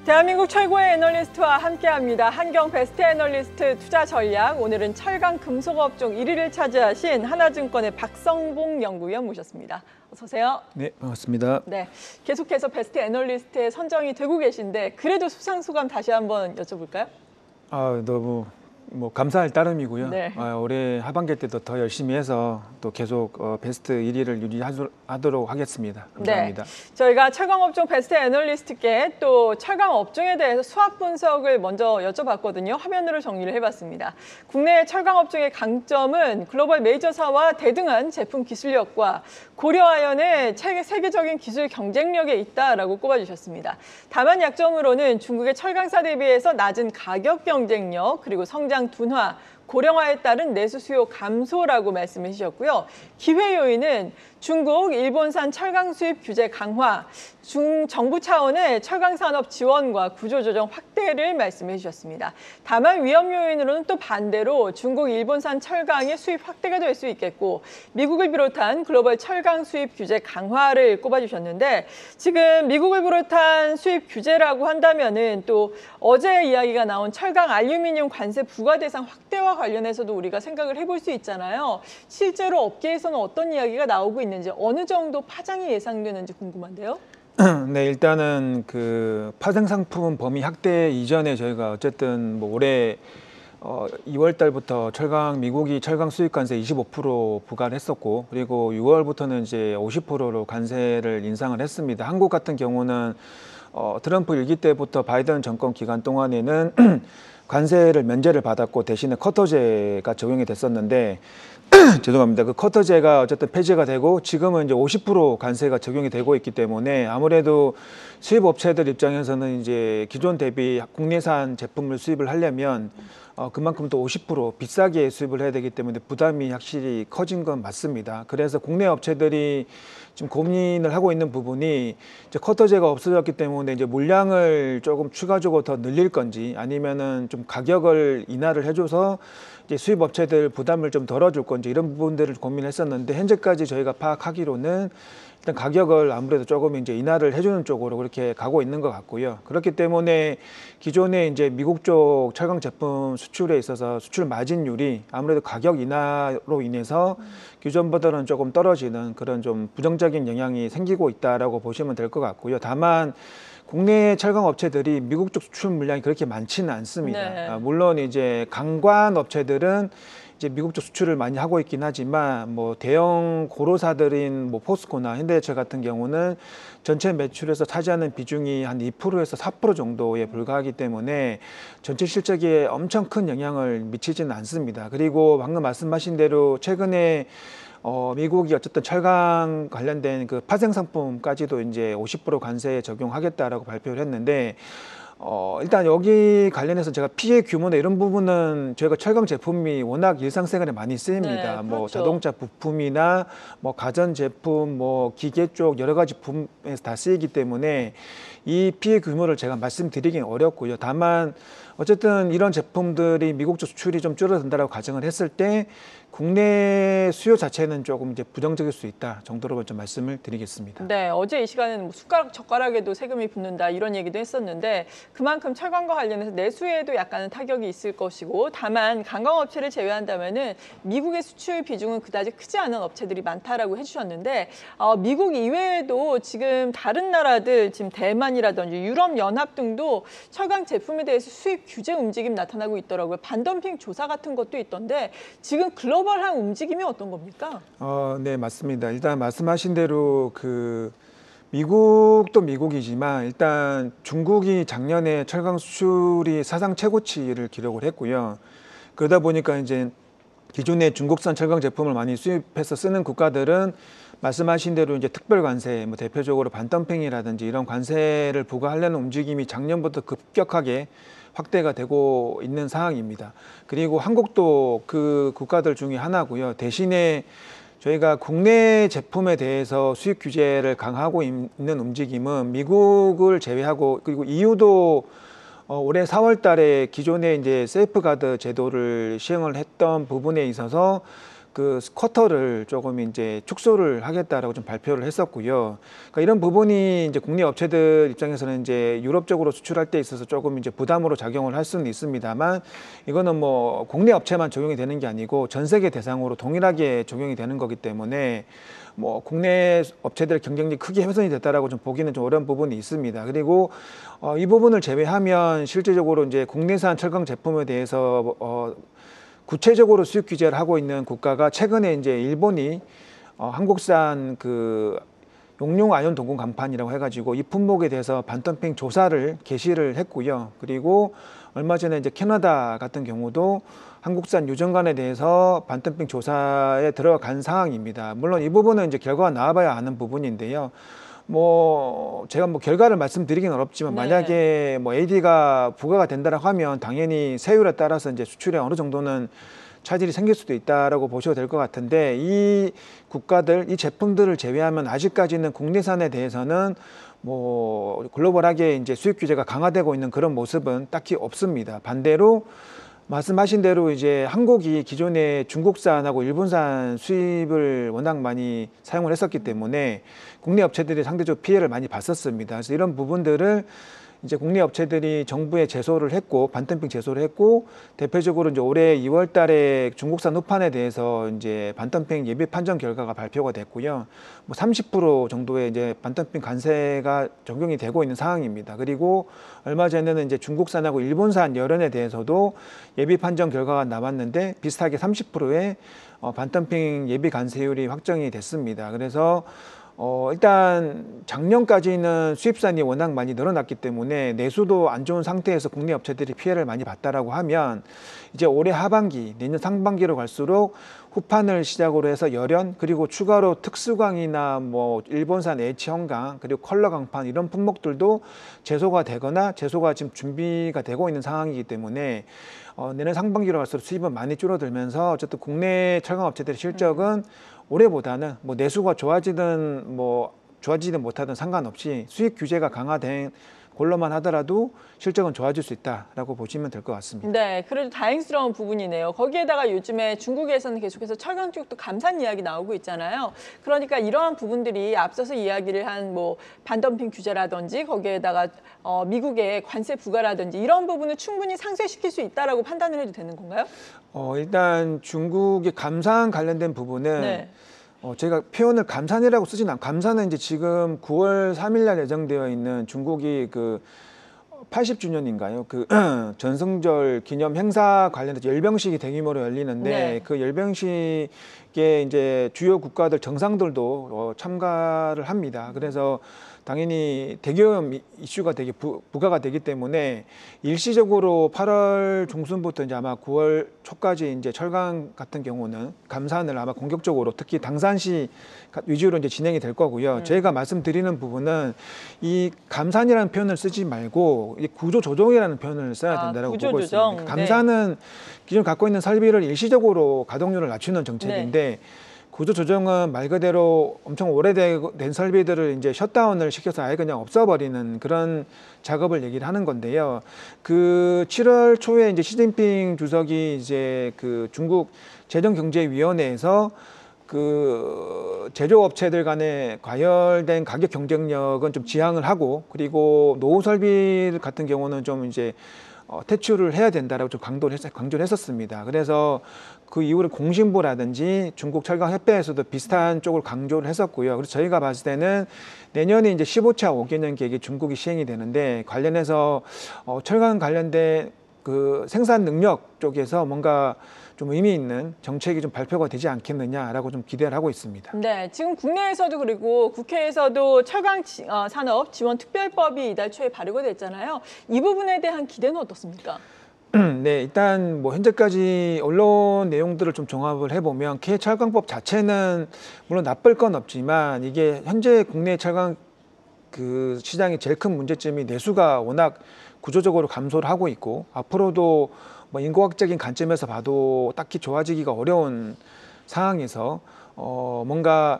대한민국 최고의 애널리스트와 함께합니다. 한경 베스트 애널리스트 투자 전략. 오늘은 철강 금속업종 1위를 차지하신 하나증권의 박성봉 연구위원 모셨습니다. 어서 오세요. 네, 반갑습니다. 네, 계속해서 베스트 애널리스트에 선정이 되고 계신데 그래도 수상 소감 다시 한번 여쭤볼까요? 너무 감사할 따름이고요. 네. 올해 하반기 때도 더 열심히 해서 또 계속 베스트 1위를 유지하도록 하겠습니다. 감사합니다. 네. 저희가 철강업종 베스트 애널리스트께 또 철강업종에 대해서 수학 분석을 먼저 여쭤봤거든요. 화면으로 정리를 해봤습니다. 국내 철강업종의 강점은 글로벌 메이저사와 대등한 제품 기술력과 고려아연의 세계적인 기술 경쟁력에 있다라고 꼽아주셨습니다. 다만 약점으로는 중국의 철강사 대비해서 낮은 가격 경쟁력 그리고 성장 둔화, 고령화에 따른 내수 수요 감소라고 말씀해 주셨고요. 기회 요인은 중국, 일본산 철강 수입 규제 강화, 정부 차원의 철강 산업 지원과 구조조정 확대를 말씀해 주셨습니다. 다만 위험 요인으로는 또 반대로 중국, 일본산 철강의 수입 확대가 될 수 있겠고 미국을 비롯한 글로벌 철강 수입 규제 강화를 꼽아주셨는데 지금 미국을 비롯한 수입 규제라고 한다면은 또 어제 이야기가 나온 철강 알루미늄 관세 부과 대상 확대와 관련해서도 우리가 생각을 해볼 수 있잖아요. 실제로 업계에서는 어떤 이야기가 나오고 있는지 어느 정도 파장이 예상되는지 궁금한데요. 네, 일단은 그 파생 상품 범위 확대 이전에 저희가 어쨌든 올해 2월 달부터 미국이 철강 수입 관세 25% 부과를 했었고 그리고 6월부터는 이제 50%로 관세를 인상을 했습니다. 한국 같은 경우는 트럼프 일기 때부터 바이든 정권 기간 동안에는 관세를 면제를 받았고 대신에 커터제가 적용이 됐었는데 죄송합니다. 그 커터제가 어쨌든 폐지가 되고 지금은 이제 50% 관세가 적용이 되고 있기 때문에 아무래도 수입 업체들 입장에서는 이제 기존 대비 국내산 제품을 수입을 하려면 그만큼 또 50% 비싸게 수입을 해야 되기 때문에 부담이 확실히 커진 건 맞습니다. 그래서 국내 업체들이 지금 고민을 하고 있는 부분이 이제 커터제가 없어졌기 때문에 이제 물량을 조금 추가적으로 더 늘릴 건지 아니면은 좀 가격을 인하를 해줘서 이제 수입 업체들 부담을 좀 덜어줄 건지 이런 부분들을 고민했었는데 현재까지 저희가 파악하기로는 일단 가격을 아무래도 조금 이제 인하를 해주는 쪽으로 그렇게 가고 있는 것 같고요. 그렇기 때문에 기존에 이제 미국 쪽 철강 제품 수출에 있어서 수출 마진율이 아무래도 가격 인하로 인해서 기존보다는 조금 떨어지는 그런 좀 부정적인 영향이 생기고 있다라고 보시면 될 것 같고요. 다만 국내 철강 업체들이 미국 쪽 수출 물량이 그렇게 많지는 않습니다. 네. 물론 이제 강관 업체들은 이제 미국 쪽 수출을 많이 하고 있긴 하지만 대형 고로사들인 포스코나 현대제철 같은 경우는 전체 매출에서 차지하는 비중이 한 2%에서 4% 정도에 불과하기 때문에 전체 실적에 엄청 큰 영향을 미치지는 않습니다. 그리고 방금 말씀하신 대로 최근에 미국이 어쨌든 철강 관련된 그 파생 상품까지도 이제 50% 관세 적용하겠다라고 발표를 했는데 일단 여기 관련해서 제가 피해 규모나 이런 부분은 저희가 철강 제품이 워낙 일상생활에 많이 쓰입니다. 네, 그렇죠. 자동차 부품이나 가전 제품, 기계 쪽 여러 가지 부품에서 다 쓰이기 때문에 이 피해 규모를 제가 말씀드리기는 어렵고요. 다만 어쨌든 이런 제품들이 미국 쪽 수출이 좀 줄어든다라고 가정을 했을 때 국내 수요 자체는 조금 이제 부정적일 수 있다 정도로 좀 말씀을 드리겠습니다. 네, 어제 이 시간에는 숟가락 젓가락에도 세금이 붙는다 이런 얘기도 했었는데 그만큼 철강과 관련해서 내수에도 약간은 타격이 있을 것이고 다만 관광업체를 제외한다면은 미국의 수출 비중은 그다지 크지 않은 업체들이 많다라고 해주셨는데 미국 이외에도 지금 다른 나라들 지금 대만이라든지 유럽연합 등도 철강 제품에 대해서 수입 규제 움직임 나타나고 있더라고요. 반덤핑 조사 같은 것도 있던데 지금 글로벌한 움직임이 어떤 겁니까? 네, 맞습니다. 일단 말씀하신 대로 미국도 미국이지만 일단 중국이 작년에 철강 수출이 사상 최고치를 기록을 했고요. 그러다 보니까 이제 기존에 중국산 철강 제품을 많이 수입해서 쓰는 국가들은 말씀하신 대로 이제 특별 관세, 대표적으로 반덤핑이라든지 이런 관세를 부과하려는 움직임이 작년부터 급격하게 확대가 되고 있는 상황입니다. 그리고 한국도 그 국가들 중에 하나고요. 대신에 저희가 국내 제품에 대해서 수입 규제를 강화하고 있는 움직임은 미국을 제외하고 그리고 EU도 올해 4월 달에 기존에 이제 세이프가드 제도를 시행을 했던 부분에 있어서 그 쿼터를 조금 이제 축소를 하겠다라고 좀 발표를 했었고요. 그러니까 이런 부분이 이제 국내 업체들 입장에서는 이제 유럽 쪽으로 수출할 때 있어서 조금 이제 부담으로 작용을 할 수는 있습니다만, 이거는 뭐 국내 업체만 적용이 되는 게 아니고 전 세계 대상으로 동일하게 적용이 되는 거기 때문에 뭐 국내 업체들의 경쟁력이 크게 훼손이 됐다라고 좀 보기는 좀 어려운 부분이 있습니다. 그리고 이 부분을 제외하면 실질적으로 이제 국내산 철강 제품에 대해서 구체적으로 수입 규제를 하고 있는 국가가 최근에 이제 일본이 한국산 그 용융 아연 동군 강판이라고 해가지고 이 품목에 대해서 반덤핑 조사를 개시를 했고요. 그리고 얼마 전에 이제 캐나다 같은 경우도 한국산 유정관에 대해서 반덤핑 조사에 들어간 상황입니다. 물론 이 부분은 이제 결과가 나와봐야 아는 부분인데요. 뭐 제가 뭐 결과를 말씀드리기는 어렵지만, 만약에 뭐 AD가 부과가 된다라고 하면 당연히 세율에 따라서 이제 수출에 어느 정도는 차질이 생길 수도 있다라고 보셔도 될 것 같은데, 이 국가들, 이 제품들을 제외하면 아직까지는 국내산에 대해서는 뭐 글로벌하게 이제 수입 규제가 강화되고 있는 그런 모습은 딱히 없습니다. 반대로 말씀하신 대로 이제 한국이 기존에 중국산하고 일본산 수입을 워낙 많이 사용을 했었기 때문에 국내 업체들이 상대적으로 피해를 많이 봤었습니다. 그래서 이런 부분들을 이제 국내 업체들이 정부에 제소를 했고, 반덤핑 제소를 했고, 대표적으로 이제 올해 2월 달에 중국산 우판에 대해서 이제 반덤핑 예비 판정 결과가 발표가 됐고요. 뭐 30% 정도의 이제 반덤핑 관세가 적용이 되고 있는 상황입니다. 그리고 얼마 전에는 이제 중국산하고 일본산 열연에 대해서도 예비 판정 결과가 나왔는데 비슷하게 30%의 반덤핑 예비 관세율이 확정이 됐습니다. 그래서 일단 작년까지는 수입산이 워낙 많이 늘어났기 때문에 내수도 안 좋은 상태에서 국내 업체들이 피해를 많이 봤다라고 하면, 이제 올해 하반기, 내년 상반기로 갈수록 후판을 시작으로 해서 열연, 그리고 추가로 특수광이나 뭐 일본산 H 형광, 그리고 컬러 강판 이런 품목들도 제소가 되거나 제소가 지금 준비가 되고 있는 상황이기 때문에 내년 상반기로 갈수록 수입은 많이 줄어들면서 어쨌든 국내 철강 업체들의 실적은 올해보다는 뭐 내수가 좋아지든 못하든 상관없이 수입 규제가 강화된 걸로만 하더라도 실적은 좋아질 수 있다라고 보시면 될 것 같습니다. 네, 그래도 다행스러운 부분이네요. 거기에다가 요즘에 중국에서는 계속해서 철강 쪽도 감산 이야기 나오고 있잖아요. 그러니까 이러한 부분들이 앞서서 이야기를 한 뭐 반덤핑 규제라든지 거기에다가 미국의 관세 부과라든지 이런 부분을 충분히 상쇄시킬 수 있다라고 판단을 해도 되는 건가요? 일단 중국의 감산 관련된 부분은 제가 표현을 감산이라고 쓰진 않고, 감산은 이제 지금 9월 3일 날 예정되어 있는 중국이 그 80주년인가요? 그 전승절 기념 행사 관련해서 열병식이 대규모로 열리는데, 그 열병식에 이제 주요 국가들 정상들도 참가를 합니다. 그래서 당연히 대기오염 이슈가 되게 부과가 되기 때문에 일시적으로 8월 중순부터 이제 아마 9월 초까지 이제 철강 같은 경우는 감산을 아마 공격적으로, 특히 당산시 위주로 이제 진행이 될 거고요. 저희가 말씀드리는 부분은 이 감산이라는 표현을 쓰지 말고 이 구조조정이라는 표현을 써야 된다고 보고 있습니다. 감산은 기존 갖고 있는 설비를 일시적으로 가동률을 낮추는 정책인데, 구조조정은 말 그대로 엄청 오래된 설비들을 이제 셧다운을 시켜서 아예 그냥 없애버리는 그런 작업을 얘기를 하는 건데요. 그 7월 초에 이제 시진핑 주석이 이제 그 중국 재정경제위원회에서 그 제조업체들 간의 과열된 가격 경쟁력은 좀 지양을 하고, 그리고 노후 설비 같은 경우는 좀 이제 퇴출을 해야 된다라고 좀 강조를 했었습니다. 그래서 그 이후로 공신부라든지 중국 철강협회에서도 비슷한 쪽을 강조를 했었고요. 그래서 저희가 봤을 때는 내년에 이제 15차 5개년 계획이 중국이 시행이 되는데, 관련해서 철강 관련된 그 생산 능력 쪽에서 뭔가 좀 의미 있는 정책이 좀 발표가 되지 않겠느냐라고 좀 기대를 하고 있습니다. 네, 지금 국내에서도 그리고 국회에서도 철강 산업 지원 특별법이 이달 초에 발의가 됐잖아요. 이 부분에 대한 기대는 어떻습니까? 네, 일단 뭐 현재까지 언론 내용들을 좀 종합을 해보면 K철강법 자체는 물론 나쁠 건 없지만, 이게 현재 국내 철강 그 시장의 제일 큰 문제점이 내수가 워낙 구조적으로 감소를 하고 있고, 앞으로도 뭐 인구학적인 관점에서 봐도 딱히 좋아지기가 어려운 상황에서 뭔가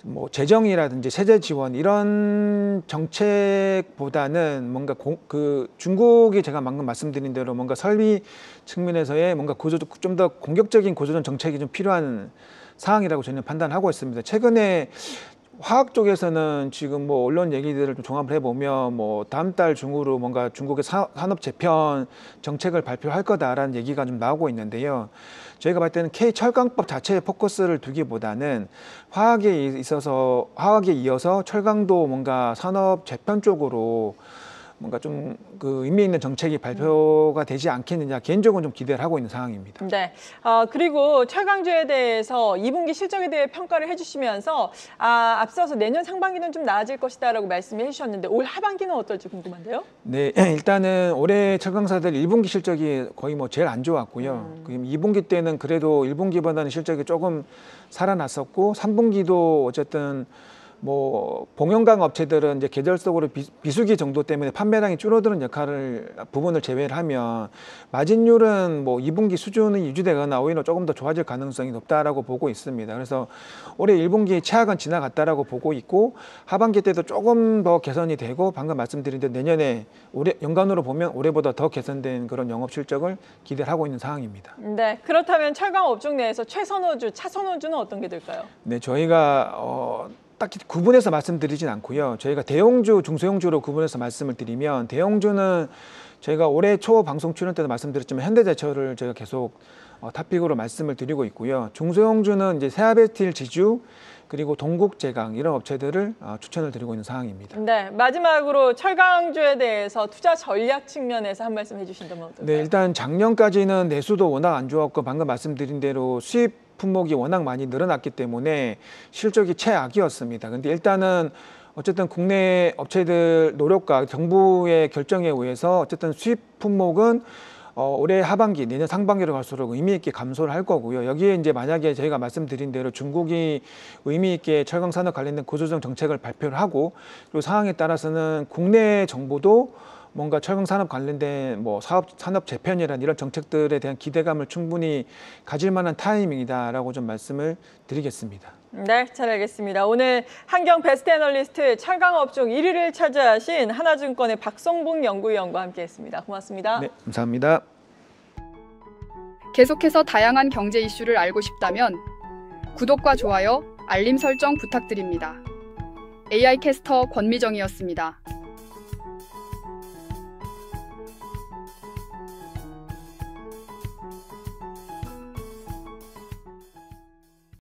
뭐 재정이라든지 세제 지원 이런 정책보다는 뭔가 그 중국이 제가 방금 말씀드린 대로 뭔가 설비 측면에서의 뭔가 좀 더 공격적인 구조조정 정책이 좀 필요한 상황이라고 저는 판단하고 있습니다. 최근에 화학 쪽에서는 지금 뭐 언론 얘기들을 좀 종합을 해보면 뭐 다음 달 중으로 뭔가 중국의 산업 재편 정책을 발표할 거다라는 얘기가 좀 나오고 있는데요. 저희가 봤을 때는 K철강법 자체에 포커스를 두기보다는 화학에 이어서 철강도 뭔가 산업 재편 쪽으로 뭔가 좀 그 의미 있는 정책이 발표가 되지 않겠느냐 개인적으로 좀 기대를 하고 있는 상황입니다. 네. 그리고 철강주에 대해서 2분기 실적에 대해 평가를 해주시면서 앞서서 내년 상반기는 좀 나아질 것이다라고 말씀해 주셨는데 올 하반기는 어떨지 궁금한데요. 네, 일단은 올해 철강사들 1분기 실적이 거의 뭐 제일 안 좋았고요. 2분기 때는 그래도 1분기보다는 실적이 조금 살아났었고 3분기도 어쨌든 뭐 봉연강 업체들은 이제 계절적으로 비수기 정도 때문에 판매량이 줄어드는 부분을 제외를 하면 마진율은 뭐 2분기 수준이 유지되거나 오히려 조금 더 좋아질 가능성이 높다라고 보고 있습니다. 그래서 올해 1분기 최악은 지나갔다라고 보고 있고 하반기 때도 조금 더 개선이 되고 방금 말씀드린 대로 내년에 올해 연간으로 보면 올해보다 더 개선된 그런 영업 실적을 기대를 하고 있는 상황입니다. 네, 그렇다면 철강 업종 내에서 최선호주, 차선호주는 어떤 게 될까요? 네, 저희가 딱히 구분해서 말씀드리진 않고요. 저희가 대형주, 중소형주로 구분해서 말씀을 드리면 대형주는 저희가 올해 초 방송 출연 때도 말씀드렸지만 현대제철을 저희가 계속 탑픽으로 말씀을 드리고 있고요. 중소형주는 이제 세아베스틸 지주 그리고 동국제강 이런 업체들을 추천을 드리고 있는 상황입니다. 네, 마지막으로 철강주에 대해서 투자 전략 측면에서 한 말씀 해주신다면 어떨까요? 네, 일단 작년까지는 내수도 워낙 안 좋았고 방금 말씀드린 대로 수입 품목이 워낙 많이 늘어났기 때문에 실적이 최악이었습니다. 근데 일단은 어쨌든 국내 업체들 노력과 정부의 결정에 의해서 어쨌든 수입 품목은 올해 하반기, 내년 상반기로 갈수록 의미 있게 감소를 할 거고요. 여기에 이제 만약에 저희가 말씀드린 대로 중국이 의미 있게 철강 산업 관련된 구조조정 정책을 발표를 하고 그리고 상황에 따라서는 국내 정부도 뭔가 철강 산업 관련된 뭐 산업 재편이란 이런 정책들에 대한 기대감을 충분히 가질 만한 타이밍이다라고 좀 말씀을 드리겠습니다. 네, 잘 알겠습니다. 오늘 한경 베스트 애널리스트 철강 업종 1위를 차지하신 하나증권의 박성봉 연구위원과 함께했습니다. 고맙습니다. 네, 감사합니다. 계속해서 다양한 경제 이슈를 알고 싶다면 구독과 좋아요, 알림 설정 부탁드립니다. AI 캐스터 권미정이었습니다.